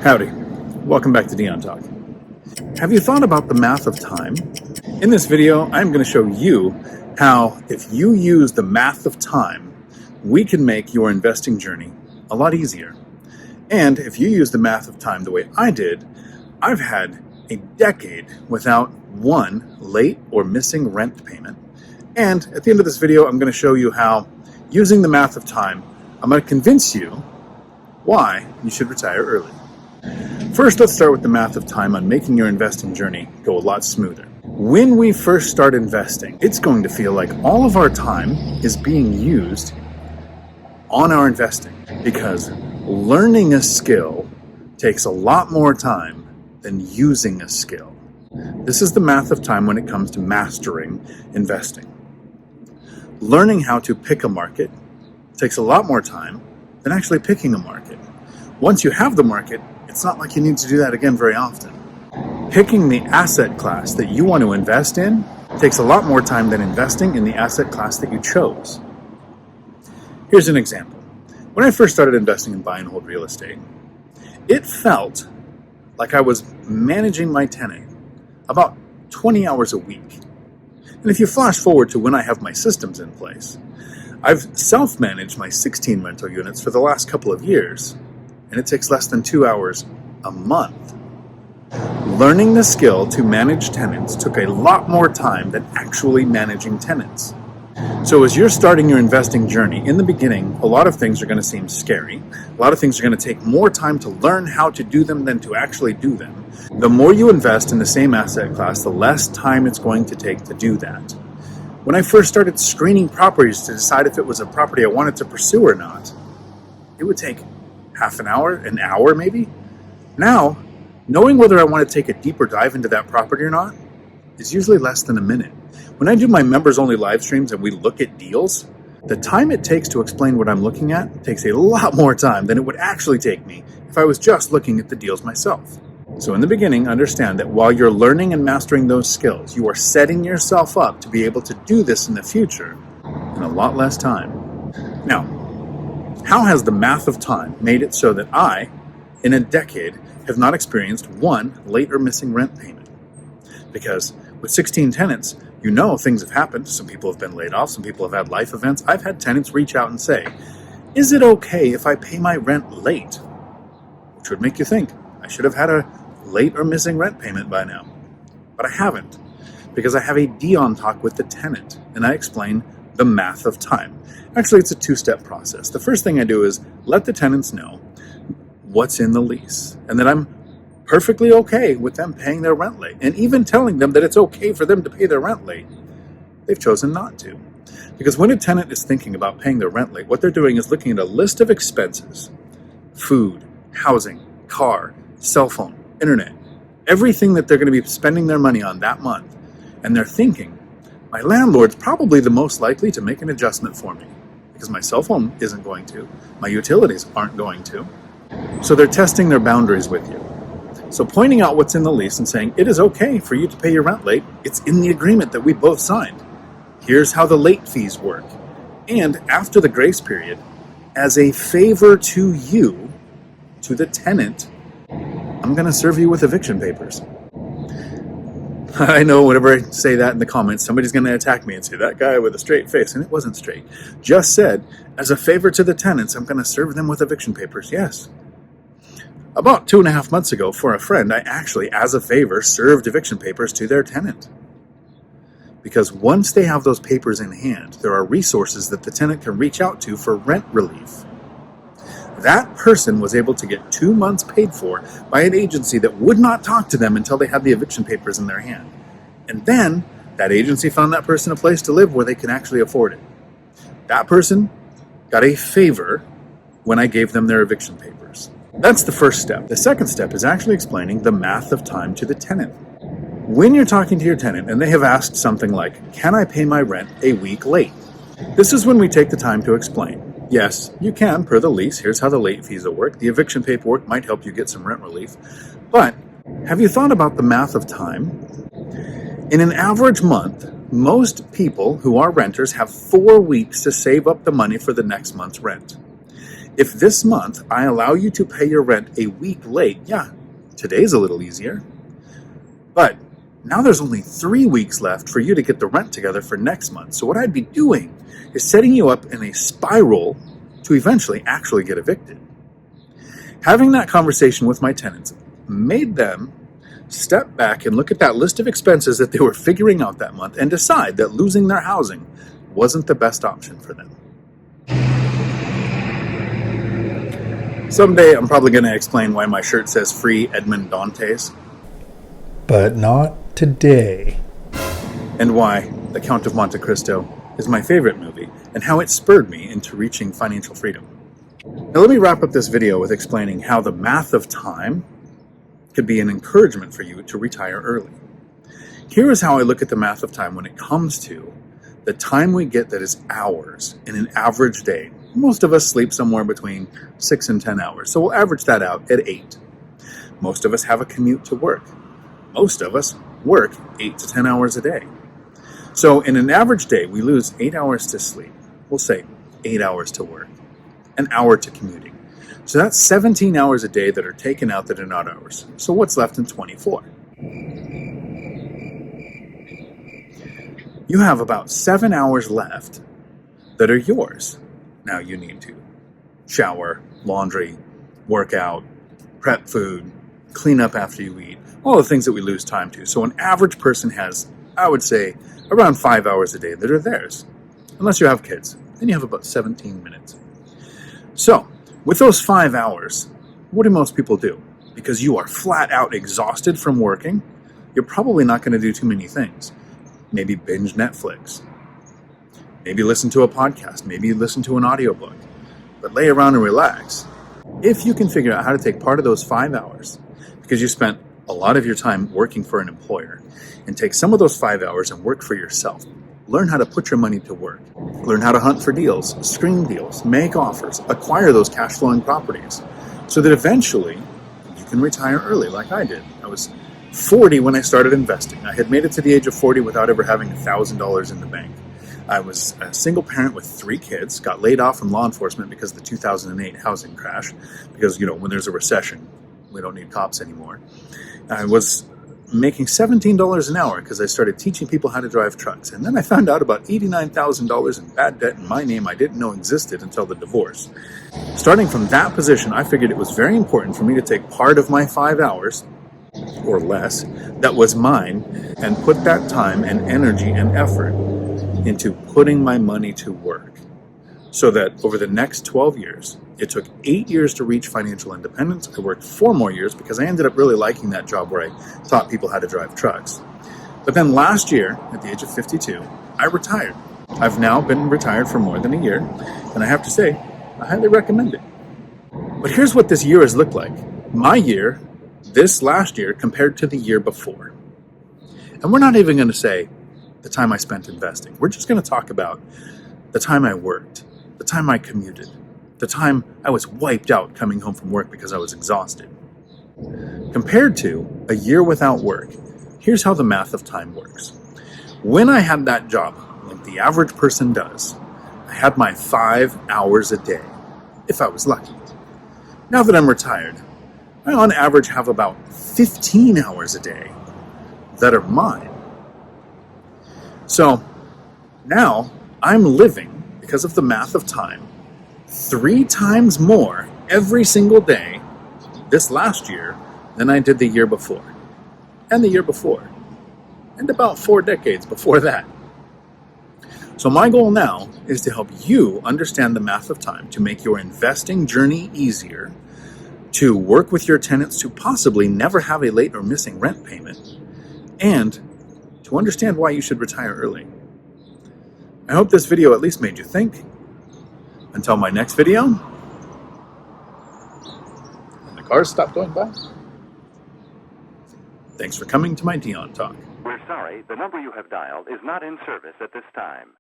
Howdy. Welcome back to Dion Talk. Have you thought about the math of time? In this video, I'm going to show you how, if you use the math of time, we can make your investing journey a lot easier. And if you use the math of time the way I did, I've had a decade without one late or missing rent payment. And at the end of this video, I'm going to show you how, using the math of time, I'm going to convince you why you should retire early. First, let's start with the math of time on making your investing journey go a lot smoother. When we first start investing, it's going to feel like all of our time is being used on our investing, because learning a skill takes a lot more time than using a skill. This is the math of time when it comes to mastering investing. Learning how to pick a market takes a lot more time than actually picking a market. Once you have the market, it's not like you need to do that again very often. Picking the asset class that you want to invest in takes a lot more time than investing in the asset class that you chose. Here's an example. When I first started investing in buy and hold real estate, it felt like I was managing my tenant about 20 hours a week. And if you flash forward to when I have my systems in place, I've self-managed my 16 rental units for the last couple of years, and it takes less than 2 hours a month. Learning the skill to manage tenants took a lot more time than actually managing tenants. So as you're starting your investing journey, in the beginning, a lot of things are going to seem scary. A lot of things are going to take more time to learn how to do them than to actually do them. The more you invest in the same asset class, the less time it's going to take to do that. When I first started screening properties to decide if it was a property I wanted to pursue or not, it would take half an hour maybe. Now, knowing whether I want to take a deeper dive into that property or not is usually less than a minute. When I do my members-only live streams and we look at deals, the time it takes to explain what I'm looking at takes a lot more time than it would actually take me if I was just looking at the deals myself. So in the beginning, understand that while you're learning and mastering those skills, you are setting yourself up to be able to do this in the future in a lot less time. Now, how has the math of time made it so that I, in a decade, have not experienced one late or missing rent payment? Because with 16 tenants, you know things have happened. Some people have been laid off. Some people have had life events. I've had tenants reach out and say, is it okay if I pay my rent late? Which would make you think, I should have had a late or missing rent payment by now. But I haven't, because I have a Dion Talk with the tenant, and I explain the math of time. Actually, it's a two-step process. The first thing I do is let the tenants know what's in the lease, and that I'm perfectly okay with them paying their rent late, and even telling them that it's okay for them to pay their rent late. They've chosen not to. Because when a tenant is thinking about paying their rent late, what they're doing is looking at a list of expenses: food, housing, car, cell phone, internet, everything that they're going to be spending their money on that month. And they're thinking, my landlord's probably the most likely to make an adjustment for me, because my cell phone isn't going to, my utilities aren't going to. So they're testing their boundaries with you. So pointing out what's in the lease and saying, it is okay for you to pay your rent late. It's in the agreement that we both signed. Here's how the late fees work. And after the grace period, as a favor to you, to the tenant, I'm going to serve you with eviction papers. I know whenever I say that in the comments, somebody's going to attack me and say, that guy with a straight face. And it wasn't straight. Just said, as a favor to the tenants, I'm going to serve them with eviction papers. Yes. About 2.5 months ago, for a friend, I actually, as a favor, served eviction papers to their tenant. Because once they have those papers in hand, there are resources that the tenant can reach out to for rent relief. That person was able to get 2 months paid for by an agency that would not talk to them until they had the eviction papers in their hand. And then that agency found that person a place to live where they can actually afford it. That person got a favor when I gave them their eviction papers. That's the first step. The second step is actually explaining the math of time to the tenant. When you're talking to your tenant and they have asked something like, can I pay my rent a week late? This is when we take the time to explain. Yes, you can, per the lease. Here's how the late fees will work. The eviction paperwork might help you get some rent relief. But have you thought about the math of time? In an average month, most people who are renters have 4 weeks to save up the money for the next month's rent. If this month I allow you to pay your rent a week late, yeah, today's a little easier. But now there's only 3 weeks left for you to get the rent together for next month. So what I'd be doing is setting you up in a spiral to eventually actually get evicted. Having that conversation with my tenants made them step back and look at that list of expenses that they were figuring out that month and decide that losing their housing wasn't the best option for them. Someday I'm probably going to explain why my shirt says Free Edmond Dantes. But not today. And why The Count of Monte Cristo is my favorite movie and how it spurred me into reaching financial freedom. Now let me wrap up this video with explaining how the math of time could be an encouragement for you to retire early. Here is how I look at the math of time when it comes to the time we get that is hours in an average day. Most of us sleep somewhere between 6 and 10 hours, so we'll average that out at 8. Most of us have a commute to work. Most of us work 8 to 10 hours a day. So in an average day, we lose 8 hours to sleep. We'll say 8 hours to work, an hour to commuting. So that's 17 hours a day that are taken out that are not ours. So what's left in 24? You have about 7 hours left that are yours. Now you need to shower, laundry, work out, prep food, clean up after you eat, all the things that we lose time to. So an average person has, I would say, around 5 hours a day that are theirs. Unless you have kids, then you have about 17 minutes. So with those 5 hours, what do most people do? Because you are flat out exhausted from working, you're probably not going to do too many things. Maybe binge Netflix. Maybe listen to a podcast. Maybe listen to an audiobook. But lay around and relax. If you can figure out how to take part of those 5 hours, because you spent a lot of your time working for an employer, and take some of those 5 hours and work for yourself. Learn how to put your money to work. Learn how to hunt for deals, screen deals, make offers, acquire those cash flowing properties, so that eventually you can retire early like I did. I was 40 when I started investing. I had made it to the age of 40 without ever having $1,000 in the bank. I was a single parent with 3 kids, got laid off from law enforcement because of the 2008 housing crash, because, when there's a recession, we don't need cops anymore. I was making $17 an hour because I started teaching people how to drive trucks. And then I found out about $89,000 in bad debt in my name I didn't know existed until the divorce. Starting from that position, I figured it was very important for me to take part of my 5 hours, or less, that was mine, and put that time and energy and effort into putting my money to work. So that over the next 12 years, it took 8 years to reach financial independence. I worked 4 more years because I ended up really liking that job where I taught people how to drive trucks. But then last year, at the age of 52, I retired. I've now been retired for more than a year, and I have to say, I highly recommend it. But here's what this year has looked like. My year, this last year, compared to the year before. And we're not even going to say the time I spent investing. We're just going to talk about the time I worked, the time I commuted, the time I was wiped out coming home from work because I was exhausted. Compared to a year without work, here's how the math of time works. When I had that job, like the average person does, I had my 5 hours a day, if I was lucky. Now that I'm retired, I on average have about 15 hours a day that are mine. So now I'm living, because of the math of time, 3 times more every single day this last year than I did the year before, and the year before, and about 4 decades before that. So my goal now is to help you understand the math of time, to make your investing journey easier, to work with your tenants to possibly never have a late or missing rent payment, and to understand why you should retire early. I hope this video at least made you think. Until my next video, and the cars stop going by. Thanks for coming to my Dion Talk. We're sorry, the number you have dialed is not in service at this time.